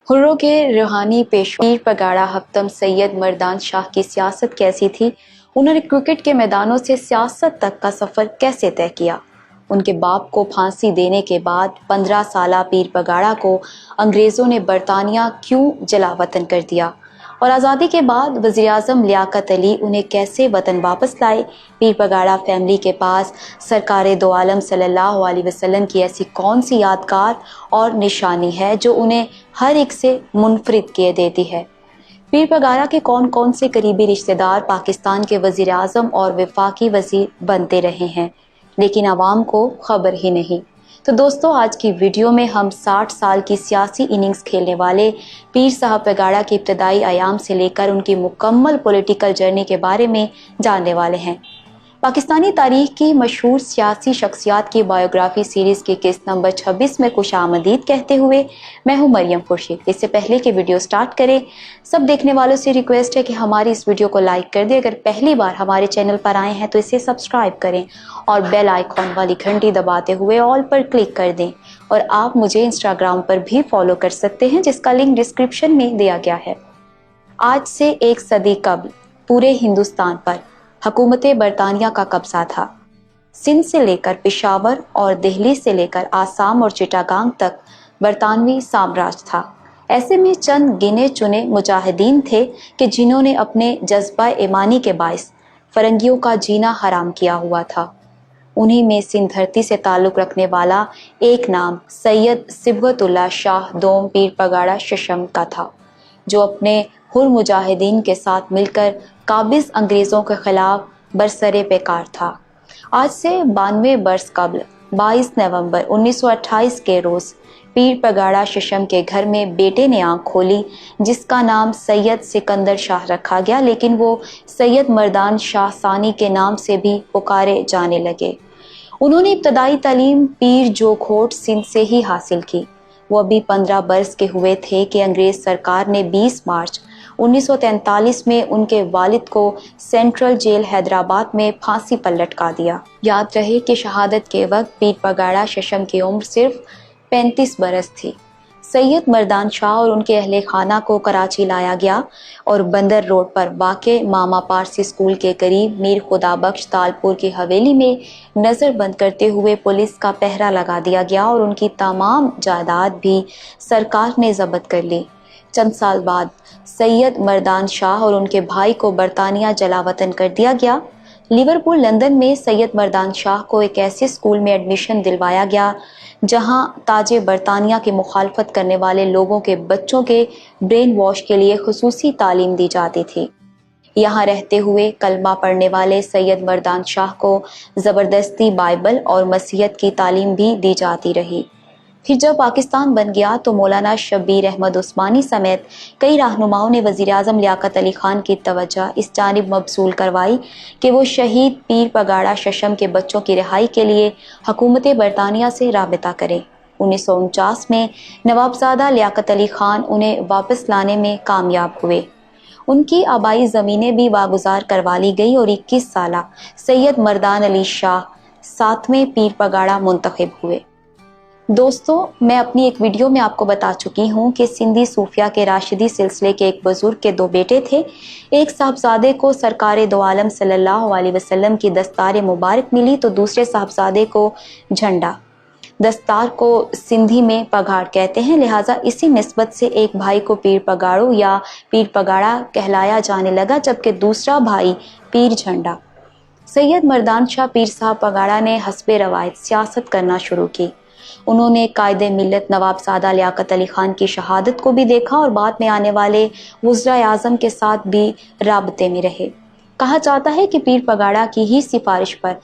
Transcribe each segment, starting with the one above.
हुर्रों के रूहानी पेशवा पीर पगाड़ा हफ्तम सैयद मर्दान शाह की सियासत कैसी थी? उन्होंने क्रिकेट के मैदानों से सियासत तक का सफर कैसे तय किया? उनके बाप को फांसी देने के बाद 15 साला पीर पगाड़ा को अंग्रेजों ने बरतानिया क्यों जलावतन कर दिया? और आज़ादी के बाद वज़ीर आज़म लियाकत अली उन्हें कैसे वतन वापस लाए? पीर पगाड़ा फैमिली के पास सरकार दो आलम सल्लल्लाहु अलैहि वसल्लम की ऐसी कौन सी यादगार और निशानी है जो उन्हें हर एक से मुनफरिद किए देती है? पीर पगाड़ा के कौन कौन से करीबी रिश्तेदार पाकिस्तान के वज़ीर आज़म और वफाकी वज़ीर बनते रहे हैं, लेकिन आवाम को खबर ही नहीं। तो दोस्तों, आज की वीडियो में हम 60 साल की सियासी इनिंग्स खेलने वाले पीर साहब पगाड़ा के इब्तदाई आयाम से लेकर उनकी मुकम्मल पॉलिटिकल जर्नी के बारे में जानने वाले हैं। पाकिस्तानी तारीख की मशहूर सियासी शख्सियात की बायोग्राफी सीरीज की किस्त नंबर 26 में खुशामदीद कहते हुए मैं हूं मरियम खुर्शीद। इससे पहले कि वीडियो स्टार्ट करें, सब देखने वालों से रिक्वेस्ट है कि हमारी इस वीडियो को लाइक कर दें। अगर पहली बार हमारे चैनल पर आए हैं तो इसे सब्सक्राइब करें और बेल आइकॉन वाली घंटी दबाते हुए ऑल पर क्लिक कर दें। और आप मुझे इंस्टाग्राम पर भी फॉलो कर सकते हैं, जिसका लिंक डिस्क्रिप्शन में दिया गया है। आज से एक सदी कबल पूरे हिंदुस्तान पर हुकूमत बरतानिया का कब्जा था। सिंध से लेकर पेशावर और दिल्ली से लेकर आसाम और चिटागांग तक बरतानवी साम्राज्य था। ऐसे में चंद गिने चुने मुजाहिदीन थे कि जिन्होंने अपने जज्बा ईमानी के बायस फरंगियों का जीना हराम किया हुआ था। उन्हीं में सिंध धरती से ताल्लुक रखने वाला एक नाम सैयद सिबगतुल्लाह शाह दोम पीर पगाड़ा शशम का था, जो अपने हुर मुजाहिदीन के साथ मिलकर काबिज अंग्रेजों के खिलाफ बरसरे पेकार था। आज से 92 बरस कबल 22 नवंबर 1928 के रोज पीर पगाड़ा शशम के घर में बेटे ने आंख खोली, जिसका नाम सैयद सिकंदर शाह रखा गया, लेकिन वो सैयद मर्दान शाह सानी के नाम से भी पुकारे जाने लगे। उन्होंने इब्तदाई तालीम पीर जोखोट सिंध से ही हासिल की। वो अभी 15 बरस के हुए थे कि अंग्रेज सरकार ने 20 मार्च 1943 में उनके वालिद को सेंट्रल जेल हैदराबाद में फांसी पर लटका दिया। याद रहे कि शहादत के वक्त पीर पगाड़ा शशम की उम्र सिर्फ 35 बरस थी। सैयद मर्दान शाह और उनके अहले खाना को कराची लाया गया और बंदर रोड पर वाक़े मामा पारसी स्कूल के करीब मीर खुदाबख्श तालपुर की हवेली में नज़र बंद करते हुए पुलिस का पहरा लगा दिया गया और उनकी तमाम जायदाद भी सरकार ने जब्त कर ली। चंद साल बाद सैयद मर्दान शाह और उनके भाई को बरतानिया जलावतन कर दिया गया। लिवरपूल लंदन में सैयद मर्दान शाह को एक ऐसे स्कूल में एडमिशन दिलवाया गया जहां ताजे बरतानिया की मुखालफत करने वाले लोगों के बच्चों के ब्रेन वॉश के लिए खुसूसी तालीम दी जाती थी। यहाँ रहते हुए कलमा पढ़ने वाले सैयद मर्दान शाह को ज़बरदस्ती बाइबल और मसीहत की तालीम भी दी जाती रही। फिर जब पाकिस्तान बन गया तो मौलाना शब्बीर अहमद उस्मानी समेत कई रहनुमाओं ने वज़ीर आज़म लियाकत अली खान की तवज्जो इस जानिब मबसूल करवाई कि वो शहीद पीर पगाड़ा शशम के बच्चों की रिहाई के लिए हुकूमत बरतानिया से राबिता करें। 1949 में नवाबजादा लियाकत अली खान उन्हें वापस लाने में कामयाब हुए। उनकी आबाई ज़मीनें भी वागुजार करवा ली गई और 21 साला सैयद मर्दान अली शाह 7वें पीर पगाड़ा मुंतखब हुए। दोस्तों, मैं अपनी एक वीडियो में आपको बता चुकी हूँ कि सिंधी सूफिया के राशिदी सिलसिले के एक बुजुर्ग के 2 बेटे थे। एक साहबजादे को सरकार दो आलम सल्लल्लाहु अलैहि वसल्लम की दस्तार मुबारक मिली तो दूसरे साहबजादे को झंडा। दस्तार को सिंधी में पगाड़ कहते हैं, लिहाजा इसी निस्बत से एक भाई को पीर पगाड़ू या पीर पगाड़ा कहलाया जाने लगा, जबकि दूसरा भाई पीर झंडा। सैयद मर्दान शाह पीर साहब पगाड़ा ने हस्बे रवायत सियासत करना शुरू की। उन्होंने कायदे मिल्लत नवाबजादा लियाकत अली खान की शहादत को भी देखा और बाद में आने वाले वज़ीर आज़म के साथ भी राबते में रहे। कहा जाता है कि पीर पगाड़ा की ही सिफारिश पर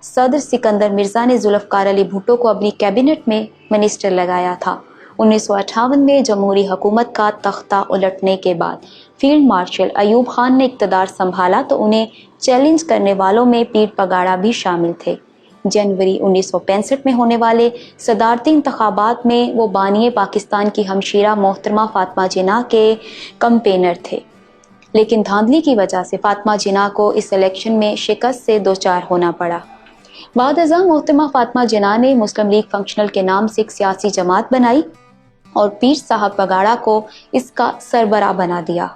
सदर सिकंदर मिर्जा ने जुल्फ़कार अली भुट्टो को अपनी कैबिनेट में मिनिस्टर लगाया था। 1958 में जमहूरी हुकूमत का तख्ता उलटने के बाद फील्ड मार्शल अयूब खान ने इक़्तिदार संभाला तो उन्हें चैलेंज करने वालों में पीर पगाड़ा भी शामिल थे। जनवरी 1965 में होने वाले सदारती इंतखाबात में वो बानिए पाकिस्तान की हमशीरा मोहतरमा फातिमा जिन्ना के कंपेनर थे, लेकिन धांधली की वजह से फातिमा जिन्ना को इस इलेक्शन में शिकस्त से दो चार होना पड़ा। बाद मोहतरमा फातिमा जिन्ना ने मुस्लिम लीग फंक्शनल के नाम से एक सियासी जमात बनाई اور پیر صاحب پگاڑا کو اس کا سربراہ بنا دیا۔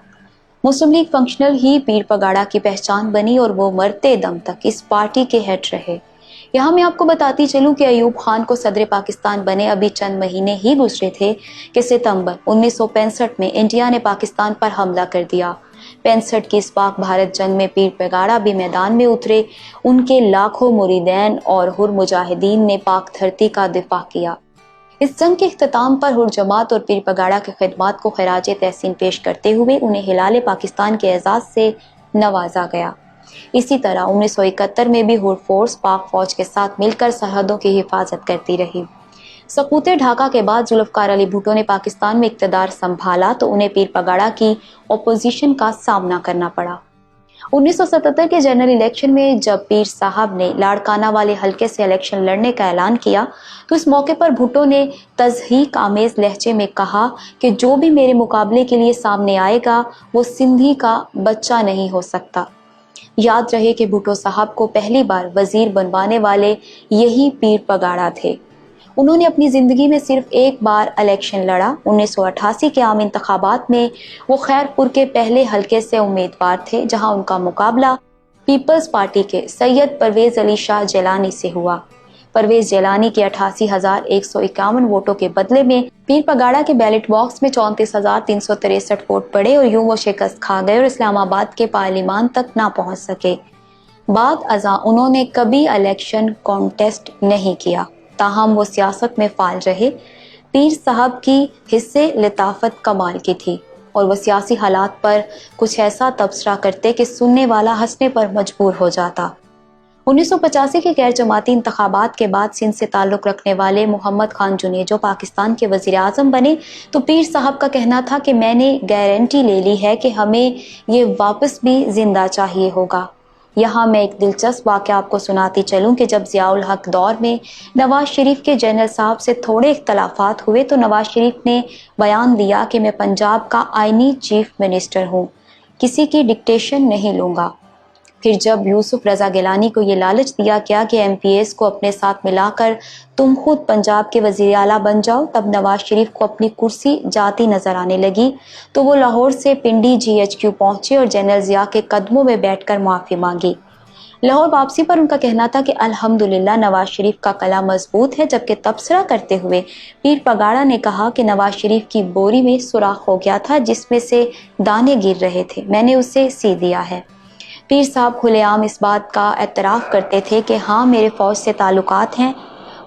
مسلم لیگ فنکشنل ہی پیر پگاڑا کی پہچان بنی اور وہ مرتے دم تک اس پارٹی کے ہیڈ رہے۔ یہاں میں آپ کو بتاتی چلوں کہ ایوب خان کو صدر پاکستان بنے ابھی چند مہینے ہی گزرے تھے کہ ستمبر 1965 میں انڈیا نے پاکستان پر حملہ کر دیا۔ 65 کی اس پاک بھارت جنگ میں پیر پگاڑا بھی میدان میں اترے۔ ان کے لاکھوں مریدین اور حر مجاہدین نے پاک دھرتی کا دفاع کیا۔ اس جنگ کے اختتام پر حر جماعت اور پیر پگاڑا کی خدمات کو خراج تحسین پیش کرتے ہوئے انہیں ہلال پاکستان کے اعزاز سے نوازا گیا۔ اسی طرح 1971 میں بھی حر فورس پاک فوج کے ساتھ مل کر سرحدوں کی حفاظت کرتی رہی۔ سقوط ڈھاکہ کے بعد ذوالفقار علی بھٹو نے پاکستان میں اقتدار سنبھالا تو انہیں پیر پگاڑا کی اپوزیشن کا سامنا کرنا پڑا۔ 1977 کے جنرل الیکشن میں جب پیر صاحب نے لاڑکانہ والے حلقے سے الیکشن لڑنے کا اعلان کیا تو اس موقع پر بھٹو نے تضحیک آمیز لہجے میں کہا کہ جو بھی میرے مقابلے کے لیے سامنے آئے گا وہ سندھی کا بچہ نہیں ہو سکتا۔ یاد رہے کہ بھٹو صاحب کو پہلی بار وزیر بنوانے والے یہی پیر پگاڑا تھے۔ انہوں نے اپنی زندگی میں صرف ایک بار الیکشن لڑا۔ 1988 کے عام انتخابات میں وہ خیر پور کے پہلے حلقے سے امیدوار تھے جہاں ان کا مقابلہ پیپلز پارٹی کے سید پرویز علی شاہ جیلانی سے ہوا۔ پرویز جیلانی کے 88,151 ووٹوں کے بدلے میں پیر پگاڑا کے بیلٹ باکس میں 34,363 ووٹ پڑے اور یوں وہ شکست کھا گئے اور اسلام آباد کے پارلیمان تک نہ پہنچ سکے۔ بعد ازاں انہوں نے کبھی الیکشن کانٹیسٹ نہیں کیا، تاہم وہ سیاست میں فعال رہے۔ پیر صاحب کی حصے لطافت کمال کی تھی اور وہ سیاسی حالات پر کچھ ایسا تبصرہ کرتے کہ سننے والا ہنسنے پر مجبور ہو جاتا۔ 1985 کے غیر جماعتی انتخابات کے بعد سندھ سے تعلق رکھنے والے محمد خان جنیجو پاکستان کے وزیر اعظم بنے تو پیر صاحب کا کہنا تھا کہ میں نے گارنٹی لے لی ہے کہ ہمیں یہ واپس بھی زندہ چاہیے ہوگا۔ یہاں میں ایک دلچسپ واقعہ آپ کو سناتی چلوں کہ جب ضیاء الحق دور میں نواز شریف کے جنرل صاحب سے تھوڑے اختلافات ہوئے تو نواز شریف نے بیان دیا کہ میں پنجاب کا آئینی چیف منسٹر ہوں، کسی کی ڈکٹیشن نہیں لوں گا۔ پھر جب یوسف رضا گیلانی کو یہ لالچ دیا گیا کہ ایم پی ایس کو اپنے ساتھ ملا کر تم خود پنجاب کے وزیر اعلیٰ بن جاؤ، تب نواز شریف کو اپنی کرسی جاتی نظر آنے لگی تو وہ لاہور سے پنڈی GHQ پہنچے اور جنرل ضیاء کے قدموں میں بیٹھ کر معافی مانگی۔ لاہور واپسی پر ان کا کہنا تھا کہ الحمدللہ نواز شریف کا کلہ مضبوط ہے، جبکہ تبصرہ کرتے ہوئے پیر پگاڑا نے کہا کہ نواز شریف کی بوری میں سوراخ ہو گیا تھا جس میں سے دانے گر رہے تھے، میں نے اسے سی دیا ہے۔ پیر صاحب کھلے عام اس بات کا اعتراف کرتے تھے کہ ہاں میرے فوج سے تعلقات ہیں۔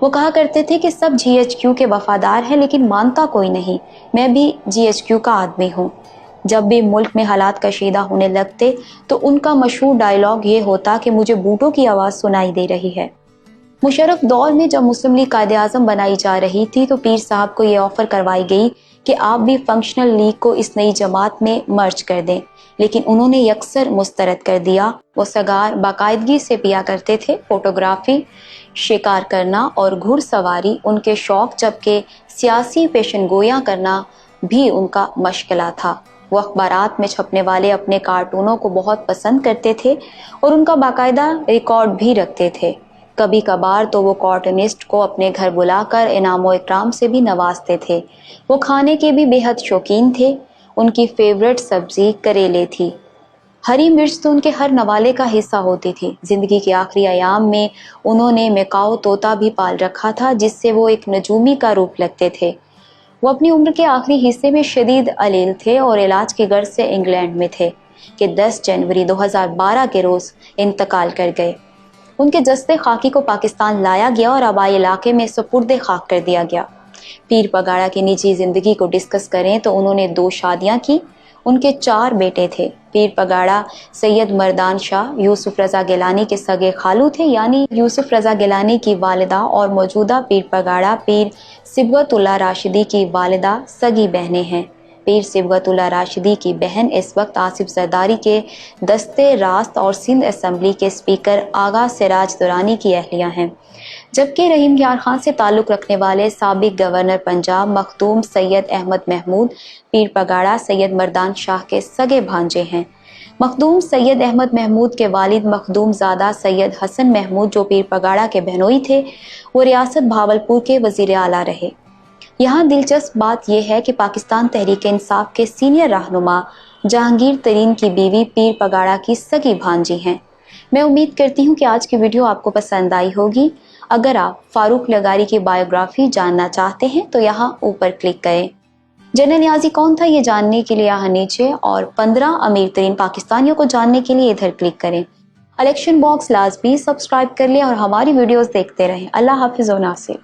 وہ کہا کرتے تھے کہ سب GHQ کے وفادار ہیں لیکن مانتا کوئی نہیں، میں بھی GHQ کا آدمی ہوں۔ جب بھی ملک میں حالات کشیدہ ہونے لگتے تو ان کا مشہور ڈائیلاگ یہ ہوتا کہ مجھے بوٹوں کی آواز سنائی دے رہی ہے۔ مشرف دور میں جب مسلم لیگ قائد اعظم بنائی جا رہی تھی تو پیر صاحب کو یہ آفر کروائی گئی کہ آپ بھی فنکشنل لیگ کو اس نئی جماعت میں مرج کر دیں، لیکن انہوں نے یکسر مسترد کر دیا۔ وہ سگار باقاعدگی سے پیا کرتے تھے، فوٹوگرافی، شکار کرنا اور گھڑ سواری ان کے شوق، جبکہ سیاسی پیشن گویاں کرنا بھی ان کا مشغلہ تھا۔ وہ اخبارات میں چھپنے والے اپنے کارٹونوں کو بہت پسند کرتے تھے اور ان کا باقاعدہ ریکارڈ بھی رکھتے تھے۔ کبھی کبھار تو وہ کارٹونسٹ کو اپنے گھر بلا کر انعام و اکرام سے بھی نوازتے تھے۔ وہ کھانے کے بھی بے حد شوقین تھے۔ ان کی فیورٹ سبزی کریلے تھی۔ ہری مرچ تو ان کے ہر نوالے کا حصہ ہوتی تھی۔ زندگی کے آخری ایام میں انہوں نے میکاؤ طوطا بھی پال رکھا تھا جس سے وہ ایک نجومی کا روپ لگتے تھے۔ وہ اپنی عمر کے آخری حصے میں شدید علیل تھے اور علاج کی غرض سے انگلینڈ میں تھے کہ 10 جنوری 2012 کے روز انتقال کر گئے۔ ان کے جسد خاکی کو پاکستان لایا گیا اور آبائی علاقے میں سپرد خاک کر دیا گیا۔ پیر پگاڑا کی نجی زندگی کو ڈسکس کریں تو انہوں نے 2 شادیاں کی۔ ان کے 4 بیٹے تھے۔ پیر پگاڑا سید مردان شاہ یوسف رضا گیلانی کے سگے خالو تھے، یعنی یوسف رضا گیلانی کی والدہ اور موجودہ پیر پگاڑا پیر صبغت اللہ راشدی کی والدہ سگی بہنیں ہیں۔ پیر صبغت اللہ راشدی کی بہن اس وقت آصف زرداری کے دستے راست اور سندھ اسمبلی کے اسپیکر آغا سراج درانی کی اہلیہ ہیں، جبکہ رحیم یار خان سے تعلق رکھنے والے سابق گورنر پنجاب مخدوم سید احمد محمود پیر پگاڑا سید مردان شاہ کے سگے بھانجے ہیں۔ مخدوم سید احمد محمود کے والد مخدوم زادہ سید حسن محمود جو پیر پگاڑا کے بہنوئی تھے، وہ ریاست بھاولپور کے وزیر اعلیٰ رہے۔ यहाँ दिलचस्प बात यह है कि पाकिस्तान तहरीक इंसाफ के सीनियर रहनुमा जहांगीर तरीन की बीवी पीर पगाड़ा की सगी भांजी हैं। मैं उम्मीद करती हूँ कि आज की वीडियो आपको पसंद आई होगी। अगर आप फारूक लगारी की बायोग्राफी जानना चाहते हैं तो यहाँ ऊपर क्लिक करें। जनरल नियाजी कौन था ये जानने के लिए यहाँ नीचे, और 15 अमीर तरीन पाकिस्तानियों को जानने के लिए इधर क्लिक करें। इलेक्शन बॉक्स लाजमी सब्सक्राइब कर लें और हमारी वीडियोस देखते रहें। अल्लाह हाफिज़ व नासिर।